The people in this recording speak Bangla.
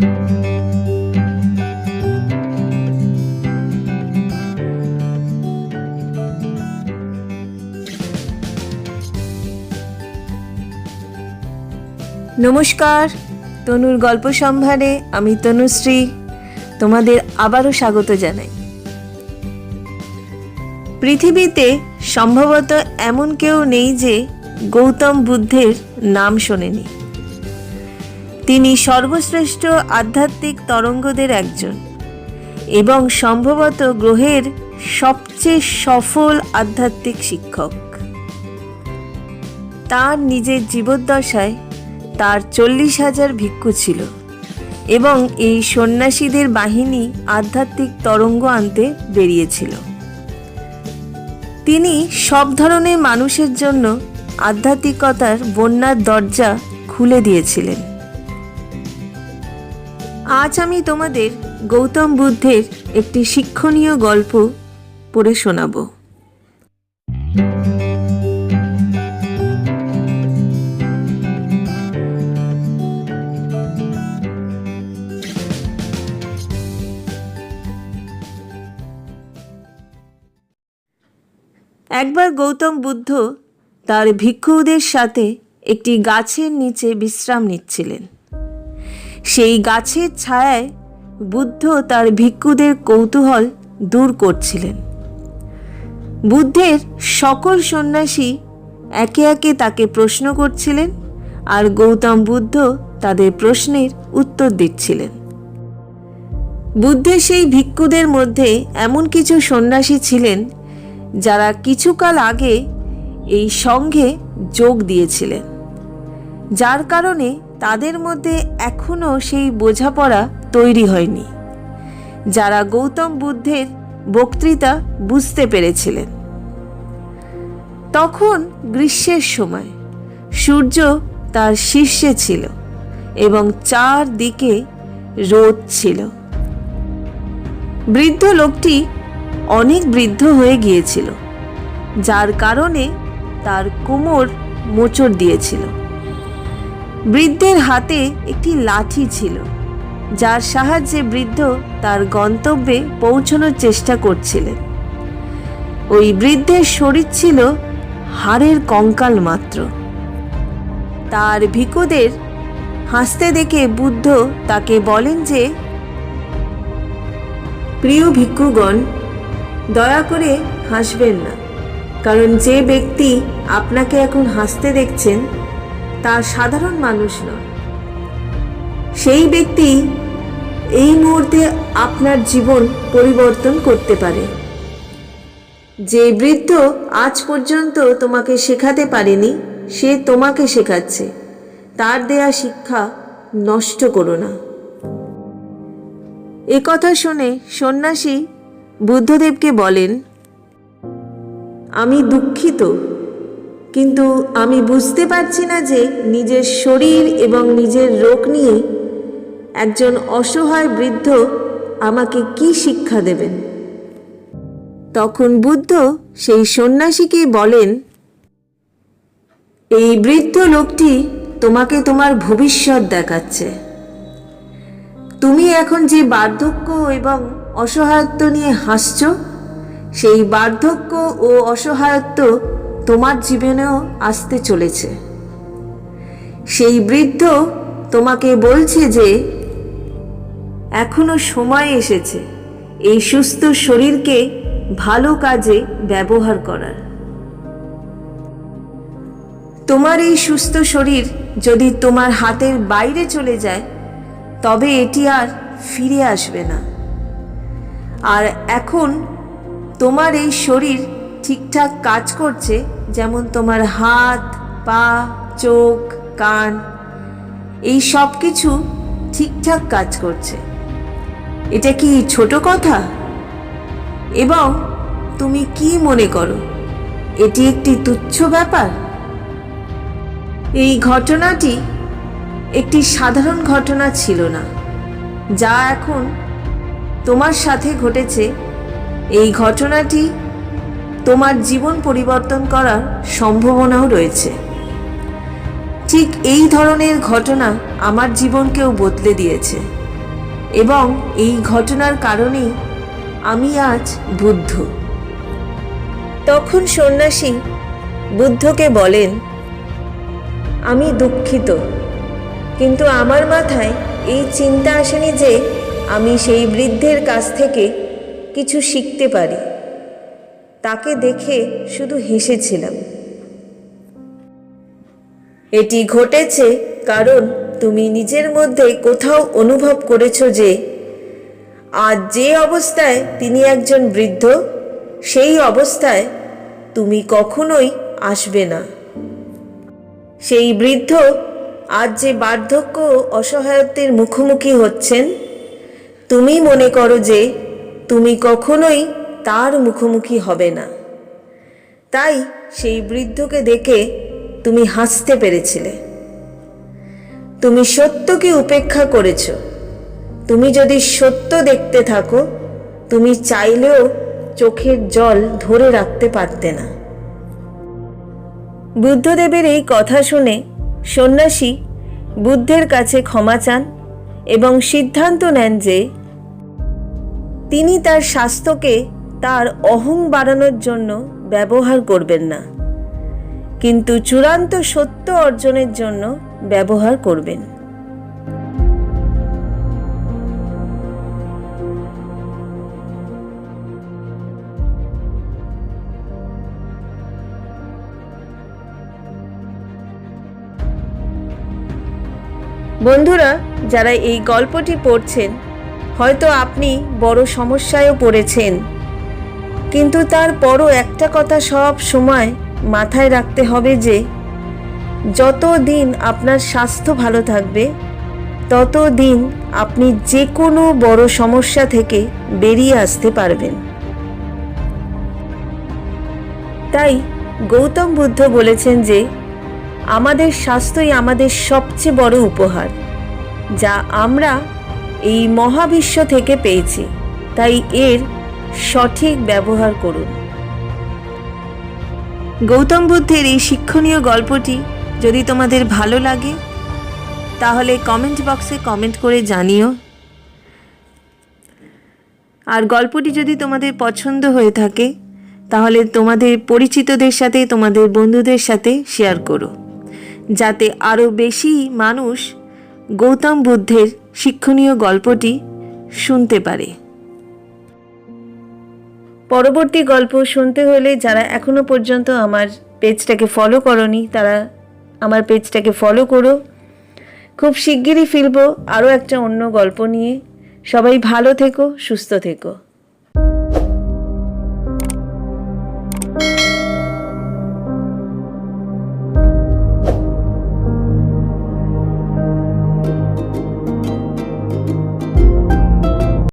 নমস্কার, তনুর গল্প সম্ভারে আমি তনুশ্রী তোমাদের আবারও স্বাগত জানাই। পৃথিবীতে সম্ভবত এমন কেউ নেই যে গৌতম বুদ্ধের নাম শোনেনি। তিনি সর্বশ্রেষ্ঠ আধ্যাত্মিক তরঙ্গদের একজন এবং সম্ভবত গ্রহের সবচেয়ে সফল আধ্যাত্মিক শিক্ষক। তার নিজের জীবদ্দশায় তার 40,000 ভিক্ষু ছিল এবং এই সন্ন্যাসীদের বাহিনী আধ্যাত্মিক তরঙ্গ আনতে বেরিয়েছিল। তিনি সব ধরনের মানুষের জন্য আধ্যাত্মিকতার বন্যার দরজা খুলে দিয়েছিলেন। আজ আমি তোমাদের গৌতম বুদ্ধের একটি শিক্ষণীয় গল্প পড়ে শোনাব। একবার গৌতম বুদ্ধ তার ভিক্ষুদের সাথে একটি গাছের নিচে বিশ্রাম নিচ্ছিলেন। সেই গাছের ছায়ায় বুদ্ধ তার ভিক্ষুদের কৌতূহল দূর করছিলেন। বুদ্ধের সকল সন্ন্যাসী একে একে তাকে প্রশ্ন করছিলেন আর গৌতম বুদ্ধ তাদের প্রশ্নের উত্তর দিচ্ছিলেন। বুদ্ধের সেই ভিক্ষুদের মধ্যে এমন কিছু সন্ন্যাসী ছিলেন যারা কিছুকাল আগে এই সঙ্ঘে যোগ দিয়েছিলেন, যার কারণে তাদের মধ্যে এখনও সেই বোঝাপড়া তৈরি হয়নি, যারা গৌতম বুদ্ধের বক্তৃতা বুঝতে পেরেছিলেন। তখন গ্রীষ্মের সময় সূর্য তার শীর্ষে ছিল এবং চারদিকে রোদ ছিল। বৃদ্ধ লোকটি অনেক বৃদ্ধ হয়ে গিয়েছিল, যার কারণে তার কোমর মোচড় দিয়েছিল। বৃদ্ধের হাতে একটি লাঠি ছিল, যার সাহায্যে বৃদ্ধ তার গন্তব্যে পৌঁছানোর চেষ্টা করছিলেন। ওই বৃদ্ধের শরীর ছিল হাড়ের কঙ্কাল মাত্র। তার ভিক্ষুদের হাসতে দেখে বুদ্ধ তাকে বলেন যে, প্রিয় ভিক্ষুগণ, দয়া করে হাসবেন না, কারণ যে ব্যক্তি আপনাকে এখন হাসতে দেখছেন তা সাধারণ মানুষ নয়। সেই ব্যক্তি এই মুহূর্তে আপনার জীবন পরিবর্তন করতে পারে। যে বৃদ্ধ আজ পর্যন্ত তোমাকে শেখাতে পারেনি, সে তোমাকে শেখাচ্ছে। তার দেয়া শিক্ষা নষ্ট করো না। এ কথা শুনে সন্ন্যাসী বুদ্ধদেবকে বলেন, আমি দুঃখিত, কিন্তু আমি বুঝতে পারছি না যে নিজের শরীর এবং নিজের রোগ নিয়ে একজন অসহায় বৃদ্ধ আমাকে কি শিক্ষা দেবেন। তখন বুদ্ধ সেই সন্ন্যাসীকে বলেন, এই বৃদ্ধ লোকটি তোমাকে তোমার ভবিষ্যৎ দেখাচ্ছে। তুমি এখন যে বার্ধক্য এবং অসহায়ত্ব নিয়ে হাসছ, সেই বার্ধক্য ও অসহায়ত্ব তোমার জীবনেও আসতে চলেছে। সেই বৃদ্ধ তোমাকে বলছে যে এখনো সময় এসেছে এই সুস্থ শরীরকে ভালো কাজে ব্যবহার করার। তোমার এই সুস্থ শরীর যদি তোমার হাতের বাইরে চলে যায় তবে এটি আর ফিরে আসবে না। আর এখন তোমার এই শরীর ঠিকঠাক কাজ করছে, যেমন তোমার হাত, পা, চোখ, কান, এই সব কিছু ঠিকঠাক কাজ করছে। এটা কি ছোট কথা? এবং তুমি কি মনে করো এটি একটি তুচ্ছ ব্যাপার? এই ঘটনাটি একটি সাধারণ ঘটনা ছিল না, যা এখন তোমার সাথে ঘটেছে। এই ঘটনাটি তোমার জীবন পরিবর্তন করার সম্ভাবনাও রয়েছে। ঠিক এই ধরনের ঘটনা আমার জীবনকেও বদলে দিয়েছে। এবং এই ঘটনার কারণেই আমি আজ বুদ্ধ। তখন সন্ন্যাসী বুদ্ধকে বলেন, আমি দুঃখিত, কিন্তু আমার মাথায় এই চিন্তা আসেনি যে আমি সেই বৃদ্ধের কাছ থেকে কিছু শিখতে পারি। তাকে দেখে শুধু হেসেছিলাম। এটি ঘটেছে কারণ তুমি নিজের মধ্যে কোথাও অনুভব করেছো যে আজ যে অবস্থায় তিনি একজন বৃদ্ধ, সেই অবস্থায় তুমি কখনোই আসবে না। সেই বৃদ্ধ আজ যে বার্ধক্য ও অসহায়ত্বের মুখোমুখি হচ্ছেন, তুমি মনে করো যে তুমি কখনোই তার মুখোমুখি হবে না। তাই সেই বৃদ্ধকে দেখে তুমি হাসতে পেরেছিলে। তুমি সত্যকে উপেক্ষা করেছ। তুমি যদি সত্য দেখতে থাকো, তুমি চাইলেও চোখের জল ধরে রাখতে পারতে না। বুদ্ধদেবের এই কথা শুনে সন্ন্যাসী বুদ্ধের কাছে ক্ষমা চান এবং সিদ্ধান্ত নেন যে তিনি তার স্বাস্থ্যকে তার অহং বাড়ানোর জন্য ব্যবহার করবেন না, কিন্তু চূড়ান্ত সত্য অর্জনের জন্য ব্যবহার করবেন। বন্ধুরা, যারা এই গল্পটি পড়ছেন, হয়তো আপনি বড় সমস্যায়ও পড়েছেন, কিন্তু তারপরও একটা কথা সব সময় মাথায় রাখতে হবে যে যত দিন আপনার স্বাস্থ্য ভালো থাকবে, তত দিন আপনি যে কোনো বড় সমস্যা থেকে বেরিয়ে আসতে পারবেন। তাই গৌতম বুদ্ধ বলেছেন যে আমাদের স্বাস্থ্যই আমাদের সবচেয়ে বড় উপহার, যা আমরা এই মহাবিশ্ব থেকে পেয়েছি। তাই এর সঠিক ব্যবহার করুন। গৌতম বুদ্ধের এই শিক্ষণীয় গল্পটি যদি তোমাদের ভালো লাগে, তাহলে কমেন্ট বক্সে কমেন্ট করে জানিও। আর গল্পটি যদি তোমাদের পছন্দ হয়ে থাকে, তাহলে তোমাদের পরিচিতদের সাথে, তোমাদের বন্ধুদের সাথে শেয়ার করো, যাতে আরও বেশি মানুষ গৌতম বুদ্ধের শিক্ষণীয় গল্পটি শুনতে পারে। পরবর্তী গল্প শুনতে হলে যারা এখনো পর্যন্ত আমার পেজটাকে ফলো করোনি, তারা আমার পেজটাকে ফলো করো। খুব শিগগিরই ফিরবো আরও একটা অন্য গল্প নিয়ে। সবাই ভালো থেকো, সুস্থ থেকো।